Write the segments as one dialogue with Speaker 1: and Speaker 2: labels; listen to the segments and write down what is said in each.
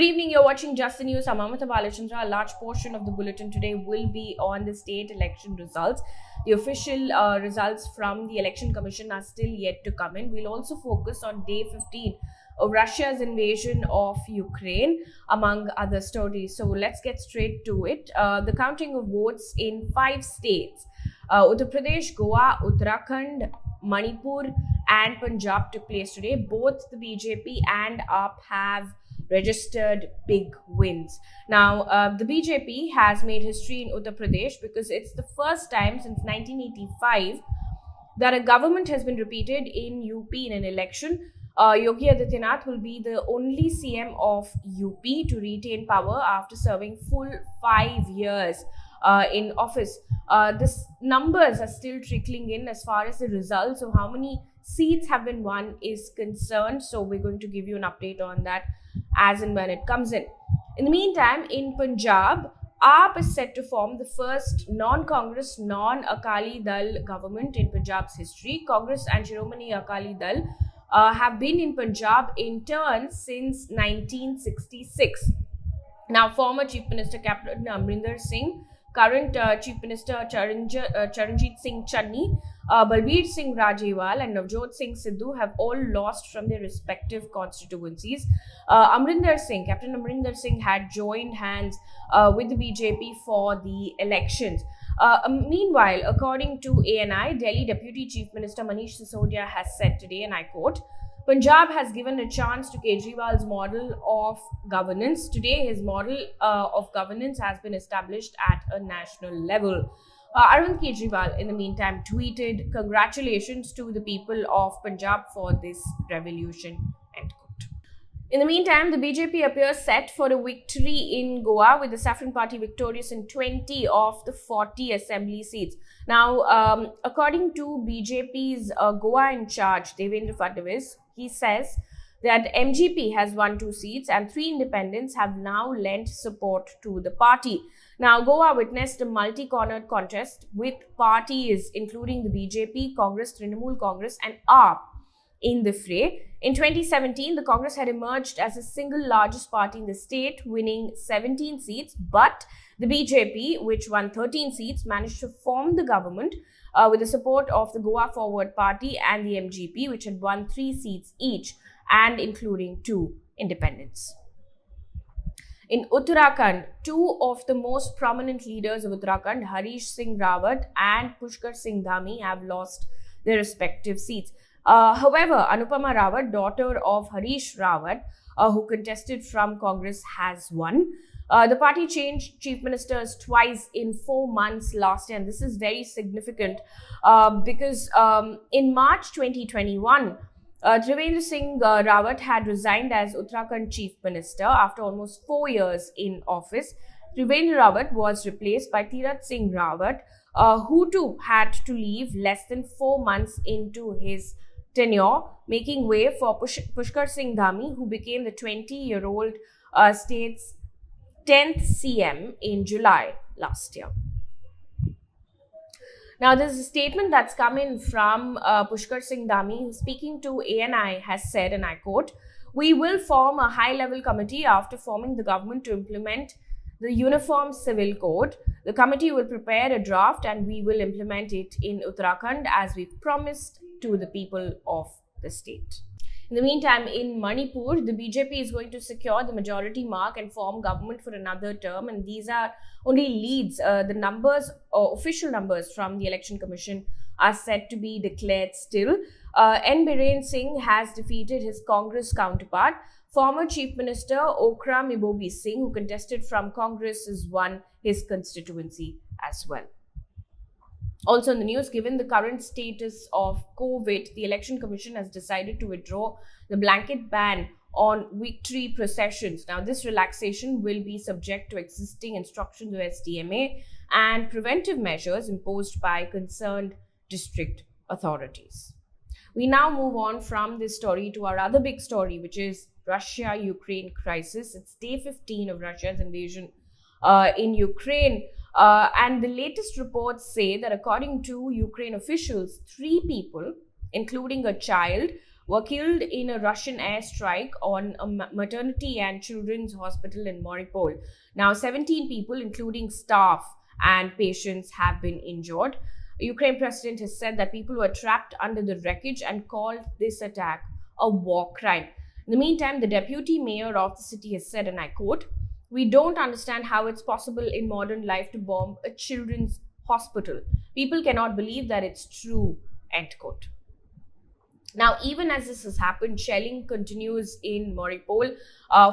Speaker 1: Good evening, you're watching Just the News. I'm Amita Balachandra. A large portion of the bulletin today will be on the state election results. The official results from the Election Commission are still yet to come in. We'll also focus on day 15 of Russia's invasion of Ukraine, among other stories. So let's get straight to it. The counting of votes in 5 states, Uttar Pradesh, Goa, Uttarakhand, Manipur and Punjab took place today. Both the BJP and UP have registered big wins. Now, the BJP has made history in Uttar Pradesh because it's the first time since 1985 that a government has been repeated in UP in an election. Yogi Adityanath will be the only CM of UP to retain power after serving full 5 years in office. This numbers are still trickling in as far as the results of how many seats have been won is concerned. So we're going to give you an update on that as and when it comes in. In the meantime, in Punjab, AAP is set to form the first non-Congress, non-Akali Dal government in Punjab's history. Congress and Shiromani Akali Dal have been in Punjab in turn since 1966. Now, former Chief Minister Captain Amrinder Singh, current Chief Minister Charanjit Singh Channi, Balbir Singh Rajewal and Navjot Singh Sidhu have all lost from their respective constituencies. Captain Amrinder Singh had joined hands with the BJP for the elections. Meanwhile, according to ANI, Delhi Deputy Chief Minister Manish Sisodia has said today, and I quote, Punjab has given a chance to Kejriwal's model of governance. Today, his model of governance has been established at a national level. Arvind Kejriwal, in the meantime, tweeted, congratulations to the people of Punjab for this revolution, end quote. In the meantime, the BJP appears set for a victory in Goa, with the Saffron Party victorious in 20 of the 40 assembly seats. Now, according to BJP's Goa in charge, Devendra Fadnavis, he says that MGP has won 2 seats and 3 independents have now lent support to the party. Now, Goa witnessed a multi-cornered contest with parties including the BJP, Congress, Trinamool Congress and AAP in the fray. In 2017, the Congress had emerged as the single largest party in the state, winning 17 seats, but the BJP, which won 13 seats, managed to form the government with the support of the Goa Forward Party and the MGP, which had won 3 seats each, and including 2 independents. In Uttarakhand, 2 of the most prominent leaders of Uttarakhand, Harish Singh Rawat and Pushkar Singh Dhami, have lost their respective seats. However, Anupama Rawat, daughter of Harish Rawat, who contested from Congress, has won. The party changed chief ministers twice in 4 months last year, and this is very significant because in March 2021, Trivendra Singh Rawat had resigned as Uttarakhand chief minister after almost 4 years in office. Trivendra Rawat was replaced by Tirath Singh Rawat, who too had to leave less than 4 months into his tenure, making way for Pushkar Singh Dhami, who became the 20-year-old state's 10th CM in July last year. Now, there's a statement that's come in from Pushkar Singh Dhami, who, speaking to ANI, has said, and I quote, we will form a high-level committee after forming the government to implement the Uniform Civil Code. The committee will prepare a draft and we will implement it in Uttarakhand as we promised to the people of the state. In the meantime, in Manipur, the BJP is going to secure the majority mark and form government for another term. And these are only leads. The numbers, or official numbers from the Election Commission, are set to be declared still. N. Biren Singh has defeated his Congress counterpart. Former Chief Minister Okra Mibobi Singh, who contested from Congress, has won his constituency as well. Also in the news, given the current status of COVID, the Election Commission has decided to withdraw the blanket ban on victory processions. Now, this relaxation will be subject to existing instructions of SDMA and preventive measures imposed by concerned district authorities. We now move on from this story to our other big story, which is Russia-Ukraine crisis. It's day 15 of Russia's invasion in Ukraine. And the latest reports say that according to Ukraine officials, 3 people, including a child, were killed in a Russian airstrike on a maternity and children's hospital in Mariupol. Now, 17 people, including staff and patients, have been injured. Ukraine president has said that people were trapped under the wreckage and called this attack a war crime. In the meantime, the deputy mayor of the city has said, and I quote, "We don't understand how it's possible in modern life to bomb a children's hospital. People cannot believe that it's true," end quote. Now, even as this has happened, shelling continues in Mariupol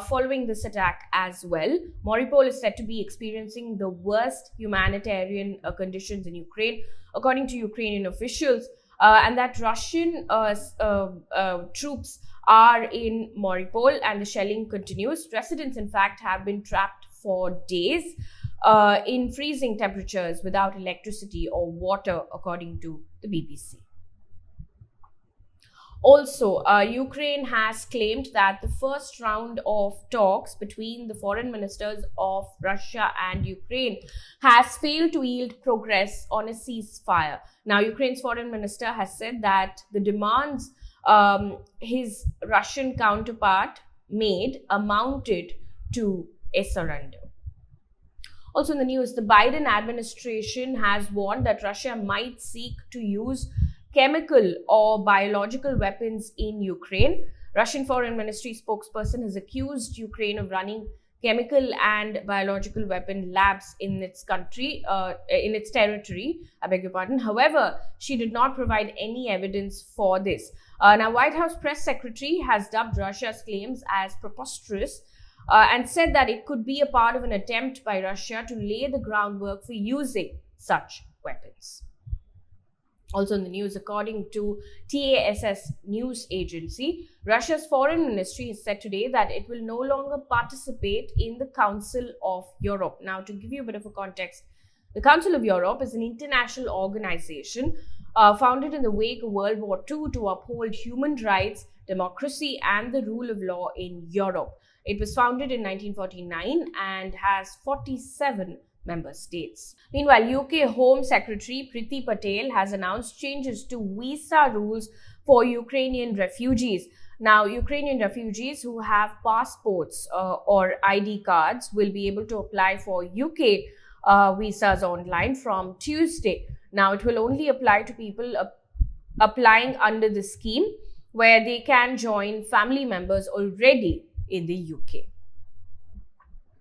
Speaker 1: following this attack as well. Mariupol is said to be experiencing the worst humanitarian conditions in Ukraine, according to Ukrainian officials, and that Russian troops are in Mariupol and the shelling continues. Residents, in fact, have been trapped for days in freezing temperatures without electricity or water, according to the BBC. Also, Ukraine has claimed that the first round of talks between the foreign ministers of Russia and Ukraine has failed to yield progress on a ceasefire. Now, Ukraine's foreign minister has said that the demands his Russian counterpart made amounted to a surrender. Also in the news, the Biden administration has warned that Russia might seek to use chemical or biological weapons in Ukraine. Russian Foreign Ministry spokesperson has accused Ukraine of running chemical and biological weapon labs in its country, in its territory, I beg your pardon. However, she did not provide any evidence for this. Now, White House press secretary has dubbed Russia's claims as preposterous and said that it could be a part of an attempt by Russia to lay the groundwork for using such weapons. Also in the news, according to TASS news agency, Russia's foreign ministry has said today that it will no longer participate in the Council of Europe. Now, to give you a bit of a context, the Council of Europe is an international organization founded in the wake of World War II to uphold human rights, democracy, and the rule of law in Europe. It was founded in 1949 and has 47 member states. Meanwhile, UK Home Secretary Priti Patel has announced changes to visa rules for Ukrainian refugees. Now, Ukrainian refugees who have passports or ID cards will be able to apply for UK visas online from Tuesday. Now, it will only apply to people applying under the scheme where they can join family members already in the UK.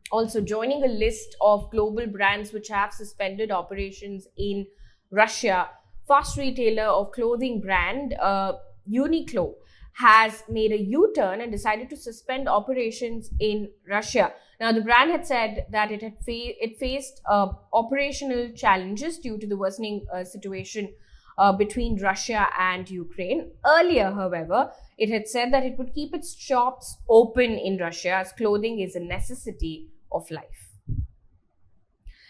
Speaker 1: Also, joining a list of global brands which have suspended operations in Russia, fast retailer of clothing brand Uniqlo has made a U-turn and decided to suspend operations in Russia. Now, the brand had said that it faced operational challenges due to the worsening situation between Russia and Ukraine. Earlier, however, it had said that it would keep its shops open in Russia as clothing is a necessity of life.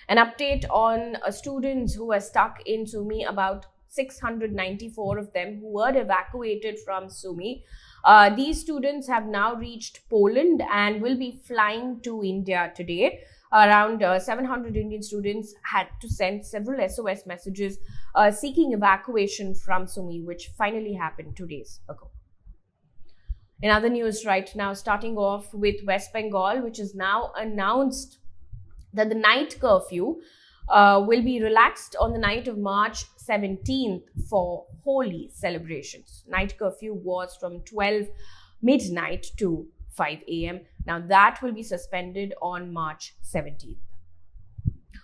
Speaker 1: An update on students who are stuck in Sumy, about 694 of them who were evacuated from Sumy. These students have now reached Poland and will be flying to India today. Around 700 Indian students had to send several SOS messages seeking evacuation from Sumy, which finally happened 2 days ago. In other news right now, starting off with West Bengal, which has now announced that the night curfew will be relaxed on the night of March 17th for Holi celebrations. Night curfew was from 12 midnight to 5 a.m. Now that will be suspended on March 17th.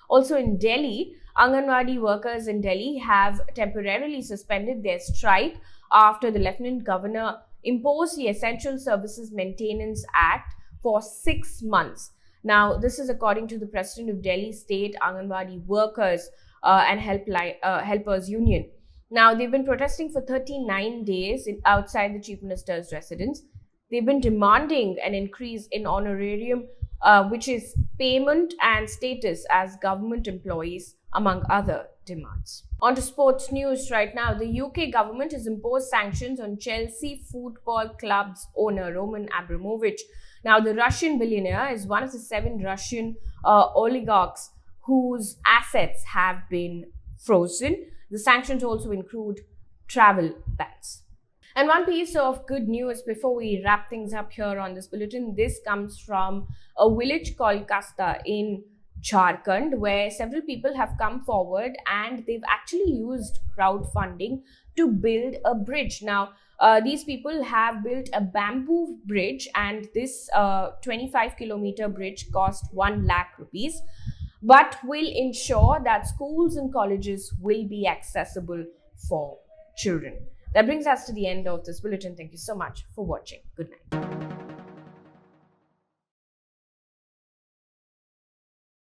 Speaker 1: Also in Delhi, Anganwadi workers in Delhi have temporarily suspended their strike after the Lieutenant Governor imposed the Essential Services Maintenance Act for 6 months. Now, this is according to the President of Delhi State Anganwadi Workers and Helpers Union. Now, they've been protesting for 39 days outside the Chief Minister's residence. They've been demanding an increase in honorarium, which is payment and status as government employees, among other demands. On to sports news right now. The UK government has imposed sanctions on Chelsea Football Club's owner, Roman Abramovich. Now, the Russian billionaire is one of the 7 Russian oligarchs whose assets have been frozen. The sanctions also include travel bans. And one piece of good news before we wrap things up here on this bulletin, this comes from a village called Kasta in Jharkhand, where several people have come forward and they've actually used crowdfunding to build a bridge. Now, these people have built a bamboo bridge, and this 25-kilometer bridge cost 1 lakh rupees, but will ensure that schools and colleges will be accessible for children. That brings us to the end of this bulletin. Thank you so much for watching. Good night.